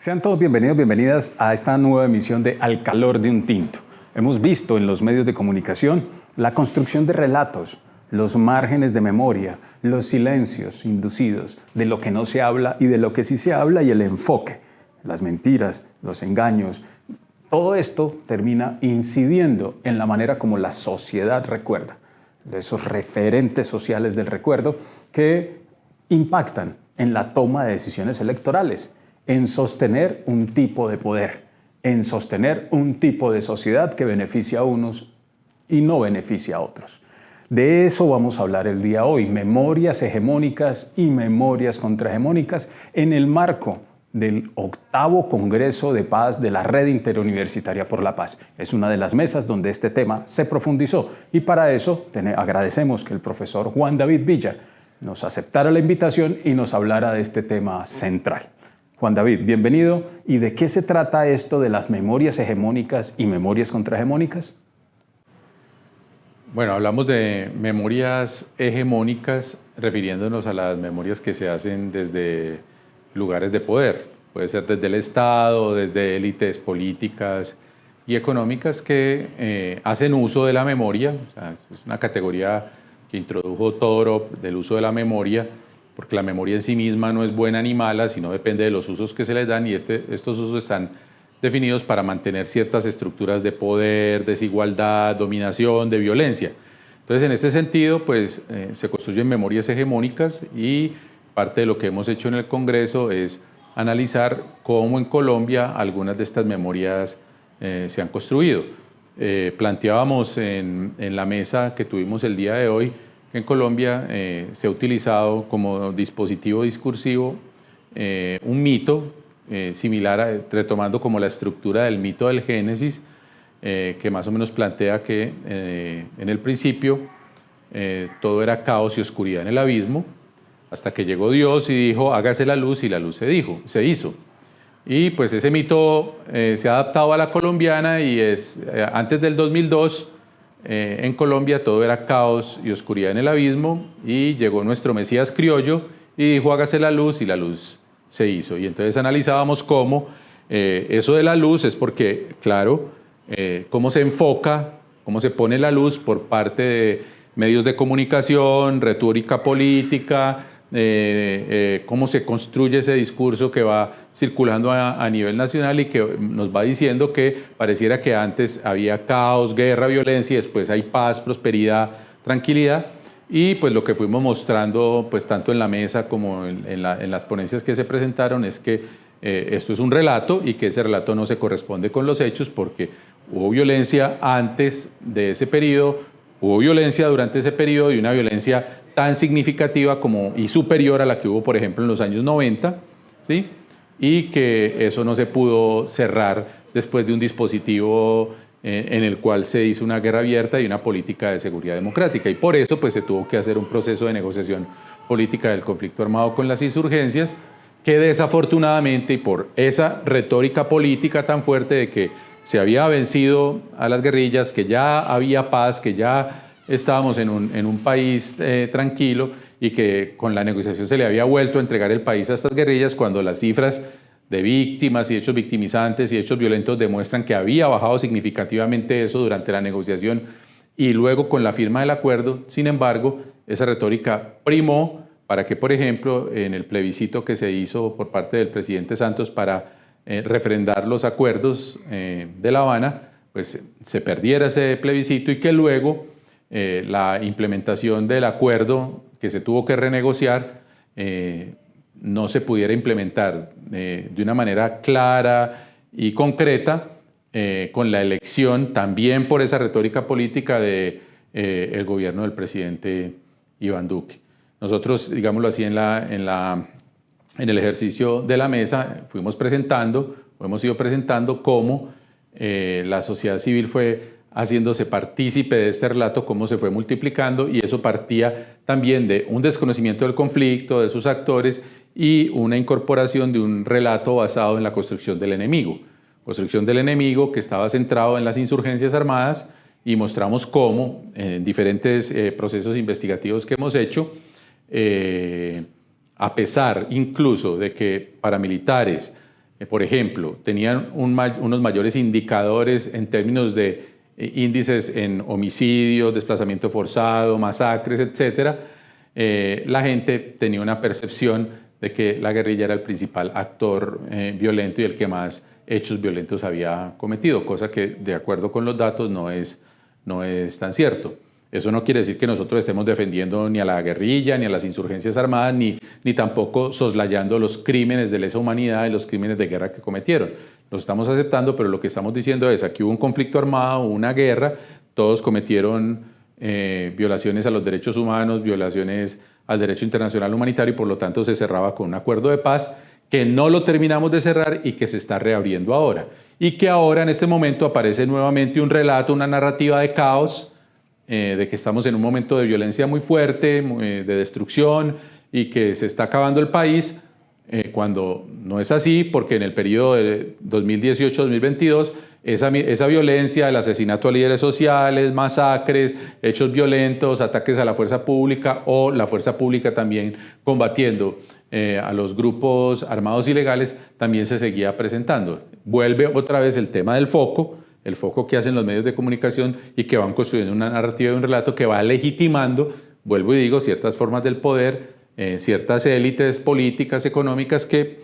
Sean todos bienvenidos, bienvenidas a esta nueva emisión de Al calor de un tinto. Hemos visto en los medios de comunicación la construcción de relatos, los márgenes de memoria, los silencios inducidos, de lo que no se habla y de lo que sí se habla y el enfoque, las mentiras, los engaños. Todo esto termina incidiendo en la manera como la sociedad recuerda, de esos referentes sociales del recuerdo que impactan en la toma de decisiones electorales, en sostener un tipo de poder, en sostener un tipo de sociedad que beneficia a unos y no beneficia a otros. De eso vamos a hablar el día de hoy, memorias hegemónicas y memorias contrahegemónicas en el marco del 8º Congreso de Paz de la Red Interuniversitaria por la Paz. Es una de las mesas donde este tema se profundizó y para eso agradecemos que el profesor Juan David Villa nos aceptara la invitación y nos hablara de este tema central. Juan David, bienvenido. ¿Y de qué se trata esto de las memorias hegemónicas y memorias contrahegemónicas? Bueno, hablamos de memorias hegemónicas refiriéndonos a las memorias que se hacen desde lugares de poder. Puede ser desde el Estado, desde élites políticas y económicas que hacen uso de la memoria. O sea, es una categoría que introdujo Todorov del uso de la memoria, porque la memoria en sí misma no es buena ni mala, sino depende de los usos que se les dan y estos usos están definidos para mantener ciertas estructuras de poder, desigualdad, dominación, de violencia. Entonces, en este sentido, pues, se construyen memorias hegemónicas y parte de lo que hemos hecho en el Congreso es analizar cómo en Colombia algunas de estas memorias se han construido. Planteábamos en la mesa que tuvimos el día de hoy que en Colombia se ha utilizado como dispositivo discursivo un mito similar, retomando como la estructura del mito del Génesis, que más o menos plantea que en el principio todo era caos y oscuridad en el abismo, hasta que llegó Dios y dijo, hágase la luz, y la luz se hizo. Y pues ese mito se ha adaptado a la colombiana y antes del 2002, en Colombia todo era caos y oscuridad en el abismo, y llegó nuestro Mesías criollo y dijo, hágase la luz, y la luz se hizo. Y entonces analizábamos cómo eso de la luz es porque, claro, cómo se enfoca, cómo se pone la luz por parte de medios de comunicación, retórica política, cómo se construye ese discurso que va circulando a nivel nacional y que nos va diciendo que pareciera que antes había caos, guerra, violencia y después hay paz, prosperidad, tranquilidad. Y pues lo que fuimos mostrando pues tanto en la mesa como en las ponencias que se presentaron es que esto es un relato y que ese relato no se corresponde con los hechos porque hubo violencia antes de ese periodo, hubo violencia durante ese periodo y una violencia tan significativa y superior a la que hubo, por ejemplo, en los años 90, ¿sí? Y que eso no se pudo cerrar después de un dispositivo en el cual se hizo una guerra abierta y una política de seguridad democrática. Y por eso pues, se tuvo que hacer un proceso de negociación política del conflicto armado con las insurgencias, que desafortunadamente, y por esa retórica política tan fuerte de que se había vencido a las guerrillas, que ya había paz, que ya estábamos en un país tranquilo y que con la negociación se le había vuelto a entregar el país a estas guerrillas cuando las cifras de víctimas y hechos victimizantes y hechos violentos demuestran que había bajado significativamente eso durante la negociación y luego con la firma del acuerdo. Sin embargo, esa retórica primó para que, por ejemplo, en el plebiscito que se hizo por parte del presidente Santos para refrendar los acuerdos de La Habana, pues se perdiera ese plebiscito y que luego la implementación del acuerdo que se tuvo que renegociar no se pudiera implementar de una manera clara y concreta con la elección también por esa retórica política de el gobierno del presidente Iván Duque. Nosotros, digámoslo así, en el ejercicio de la mesa hemos ido presentando cómo la sociedad civil fue haciéndose partícipe de este relato, cómo se fue multiplicando, y eso partía también de un desconocimiento del conflicto, de sus actores, y una incorporación de un relato basado en la construcción del enemigo. Construcción del enemigo que estaba centrado en las insurgencias armadas, y mostramos cómo en diferentes procesos investigativos que hemos hecho, a pesar incluso de que paramilitares por ejemplo, tenían unos mayores indicadores en términos de índices en homicidios, desplazamiento forzado, masacres, etc., la gente tenía una percepción de que la guerrilla era el principal actor violento y el que más hechos violentos había cometido, cosa que de acuerdo con los datos no es tan cierto. Eso no quiere decir que nosotros estemos defendiendo ni a la guerrilla, ni a las insurgencias armadas, ni tampoco soslayando los crímenes de lesa humanidad y los crímenes de guerra que cometieron. Los estamos aceptando, pero lo que estamos diciendo es, aquí hubo un conflicto armado, una guerra, todos cometieron violaciones a los derechos humanos, violaciones al derecho internacional humanitario, y por lo tanto se cerraba con un acuerdo de paz que no lo terminamos de cerrar y que se está reabriendo ahora. Y que ahora en este momento aparece nuevamente un relato, una narrativa de caos, de que estamos en un momento de violencia muy fuerte, de destrucción y que se está acabando el país, cuando no es así, porque en el periodo de 2018-2022 esa violencia, el asesinato a líderes sociales, masacres, hechos violentos, ataques a la fuerza pública o la fuerza pública también combatiendo a los grupos armados ilegales, también se seguía presentando. Vuelve otra vez el tema del foco, el foco que hacen los medios de comunicación y que van construyendo una narrativa y un relato que va legitimando, vuelvo y digo, ciertas formas del poder, ciertas élites políticas, económicas que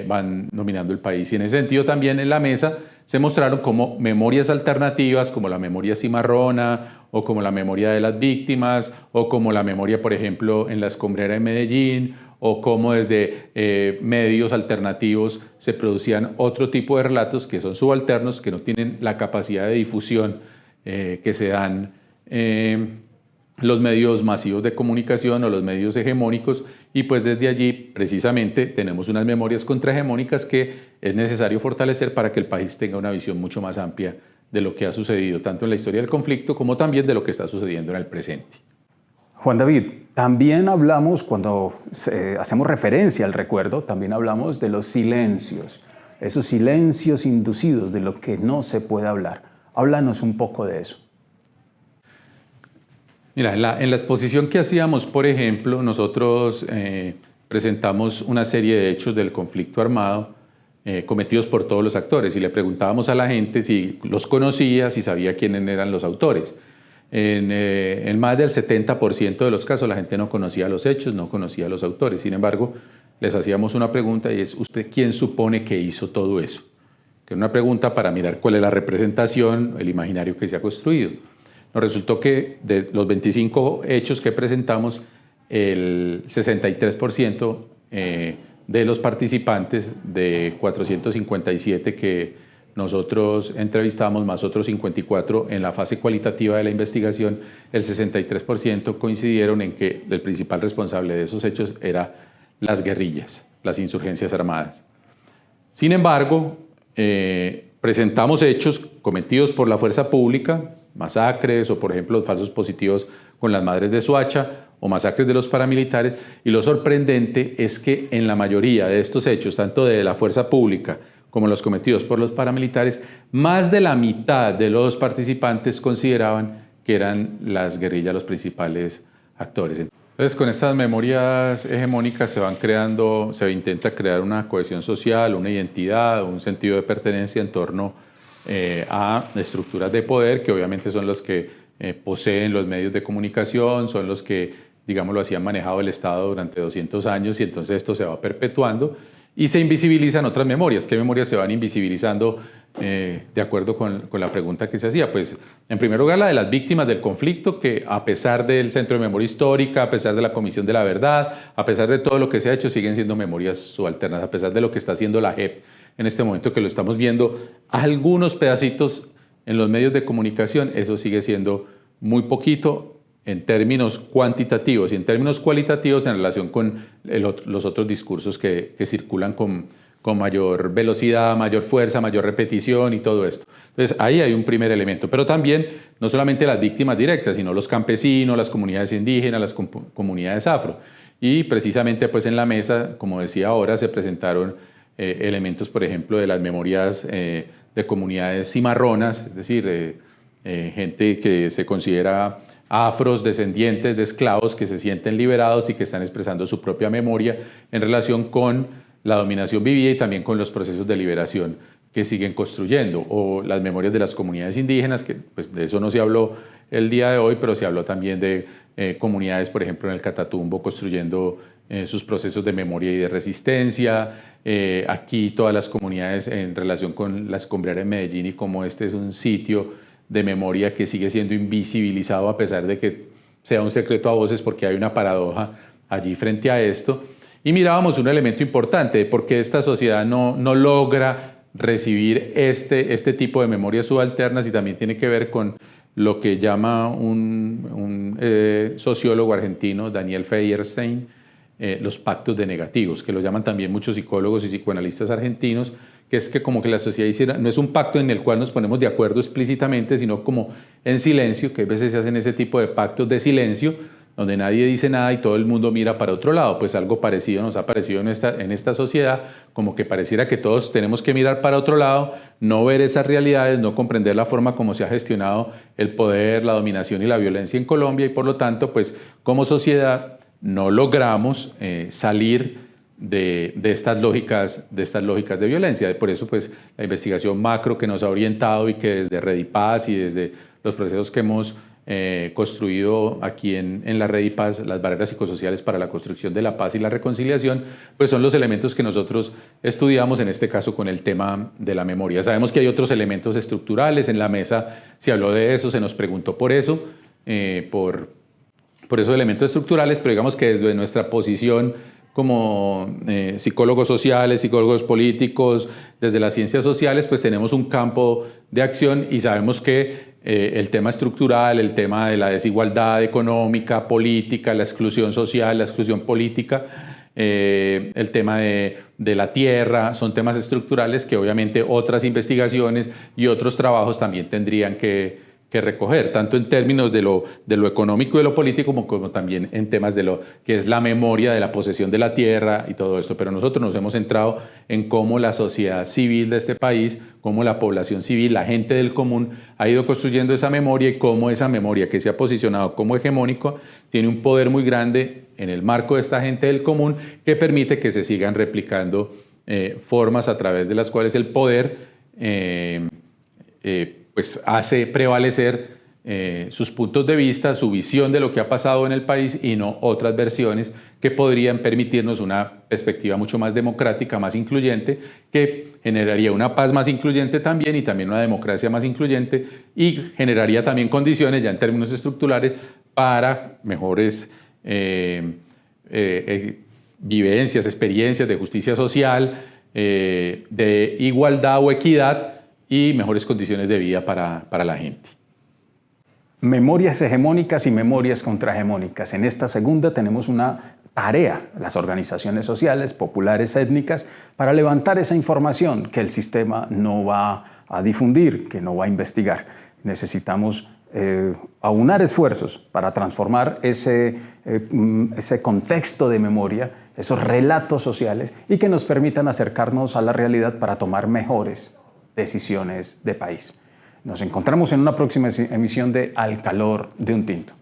van dominando el país. Y en ese sentido también en la mesa se mostraron como memorias alternativas, como la memoria cimarrona, o como la memoria de las víctimas, o como la memoria, por ejemplo, en la escombrera de Medellín, o cómo desde medios alternativos se producían otro tipo de relatos que son subalternos, que no tienen la capacidad de difusión que se dan los medios masivos de comunicación o los medios hegemónicos, y pues desde allí precisamente tenemos unas memorias contrahegemónicas que es necesario fortalecer para que el país tenga una visión mucho más amplia de lo que ha sucedido tanto en la historia del conflicto como también de lo que está sucediendo en el presente. Juan David, también hablamos, cuando hacemos referencia al recuerdo, también hablamos de los silencios, esos silencios inducidos de lo que no se puede hablar. Háblanos un poco de eso. Mira, en la exposición que hacíamos, por ejemplo, nosotros presentamos una serie de hechos del conflicto armado cometidos por todos los actores y le preguntábamos a la gente si los conocía, si sabía quiénes eran los autores. En más del 70% de los casos la gente no conocía los hechos, no conocía a los autores. Sin embargo, les hacíamos una pregunta y es: ¿usted quién supone que hizo todo eso? Que es una pregunta para mirar cuál es la representación, el imaginario que se ha construido. Nos resultó que de los 25 hechos que presentamos, el 63% de los participantes, de 457 que nosotros entrevistamos, más otros 54 en la fase cualitativa de la investigación, el 63% coincidieron en que el principal responsable de esos hechos era las guerrillas, las insurgencias armadas. Sin embargo, presentamos hechos cometidos por la fuerza pública, masacres o, por ejemplo, los falsos positivos con las madres de Soacha o masacres de los paramilitares, y lo sorprendente es que en la mayoría de estos hechos, tanto de la fuerza pública como los cometidos por los paramilitares, más de la mitad de los participantes consideraban que eran las guerrillas los principales actores. Entonces, con estas memorias hegemónicas se intenta crear una cohesión social, una identidad, un sentido de pertenencia en torno a estructuras de poder que obviamente son los que poseen los medios de comunicación, son los que, digámoslo así, han manejado el Estado durante 200 años, y entonces esto se va perpetuando y se invisibilizan otras memorias. ¿Qué memorias se van invisibilizando de acuerdo con la pregunta que se hacía? Pues, en primer lugar, la de las víctimas del conflicto, que a pesar del Centro de Memoria Histórica, a pesar de la Comisión de la Verdad, a pesar de todo lo que se ha hecho, siguen siendo memorias subalternas, a pesar de lo que está haciendo la JEP en este momento, que lo estamos viendo algunos pedacitos en los medios de comunicación. Eso sigue siendo muy poquito en términos cuantitativos, y en términos cualitativos en relación con los otros discursos que circulan con mayor velocidad, mayor fuerza, mayor repetición y todo esto. Entonces ahí hay un primer elemento, pero también no solamente las víctimas directas, sino los campesinos, las comunidades indígenas, las comunidades afro. Y precisamente pues en la mesa, como decía ahora, se presentaron elementos, por ejemplo, de las memorias de comunidades cimarronas, es decir, gente que se considera afros, descendientes de esclavos, que se sienten liberados y que están expresando su propia memoria en relación con la dominación vivida y también con los procesos de liberación que siguen construyendo, o las memorias de las comunidades indígenas, que pues, de eso no se habló el día de hoy, pero se habló también de comunidades, por ejemplo, en el Catatumbo, construyendo sus procesos de memoria y de resistencia. Aquí todas las comunidades en relación con la escombrera en Medellín y cómo este es un sitio de memoria que sigue siendo invisibilizado a pesar de que sea un secreto a voces, porque hay una paradoja allí frente a esto. Y mirábamos un elemento importante de por qué esta sociedad no logra recibir este tipo de memorias subalternas, y también tiene que ver con lo que llama un sociólogo argentino, Daniel Feuerstein, los pactos de negativos, que lo llaman también muchos psicólogos y psicoanalistas argentinos, que es que como que la sociedad hiciera, no es un pacto en el cual nos ponemos de acuerdo explícitamente, sino como en silencio, que a veces se hacen ese tipo de pactos de silencio, donde nadie dice nada y todo el mundo mira para otro lado. Pues algo parecido nos ha parecido en esta sociedad, como que pareciera que todos tenemos que mirar para otro lado, no ver esas realidades, no comprender la forma como se ha gestionado el poder, la dominación y la violencia en Colombia, y por lo tanto, pues como sociedad no logramos salir de estas lógicas de violencia. Por eso, pues, la investigación macro que nos ha orientado y que desde Redipaz y desde los procesos que hemos construido aquí en la Redipaz, las barreras psicosociales para la construcción de la paz y la reconciliación, pues son los elementos que nosotros estudiamos, en este caso con el tema de la memoria. Sabemos que hay otros elementos estructurales, en la mesa se habló de eso, se nos preguntó por eso, por esos elementos estructurales, pero digamos que desde nuestra posición como psicólogos sociales, psicólogos políticos, desde las ciencias sociales, pues tenemos un campo de acción y sabemos que el tema estructural, el tema de la desigualdad económica, política, la exclusión social, la exclusión política, el tema de la tierra, son temas estructurales que obviamente otras investigaciones y otros trabajos también tendrían que recoger, tanto en términos de lo económico y de lo político, como también en temas de lo que es la memoria de la posesión de la tierra y todo esto. Pero nosotros nos hemos centrado en cómo la sociedad civil de este país, cómo la población civil, la gente del común, ha ido construyendo esa memoria, y cómo esa memoria que se ha posicionado como hegemónico tiene un poder muy grande en el marco de esta gente del común, que permite que se sigan replicando formas a través de las cuales el poder pues hace prevalecer sus puntos de vista, su visión de lo que ha pasado en el país, y no otras versiones que podrían permitirnos una perspectiva mucho más democrática, más incluyente, que generaría una paz más incluyente también, y también una democracia más incluyente, y generaría también condiciones ya en términos estructurales para mejores vivencias, experiencias de justicia social, de igualdad o equidad, y mejores condiciones de vida para la gente. Memorias hegemónicas y memorias contrahegemónicas. En esta segunda tenemos una tarea, las organizaciones sociales, populares, étnicas, para levantar esa información que el sistema no va a difundir, que no va a investigar. Necesitamos aunar esfuerzos para transformar ese contexto de memoria, esos relatos sociales, y que nos permitan acercarnos a la realidad para tomar mejores decisiones de país. Nos encontramos en una próxima emisión de Al calor de un tinto.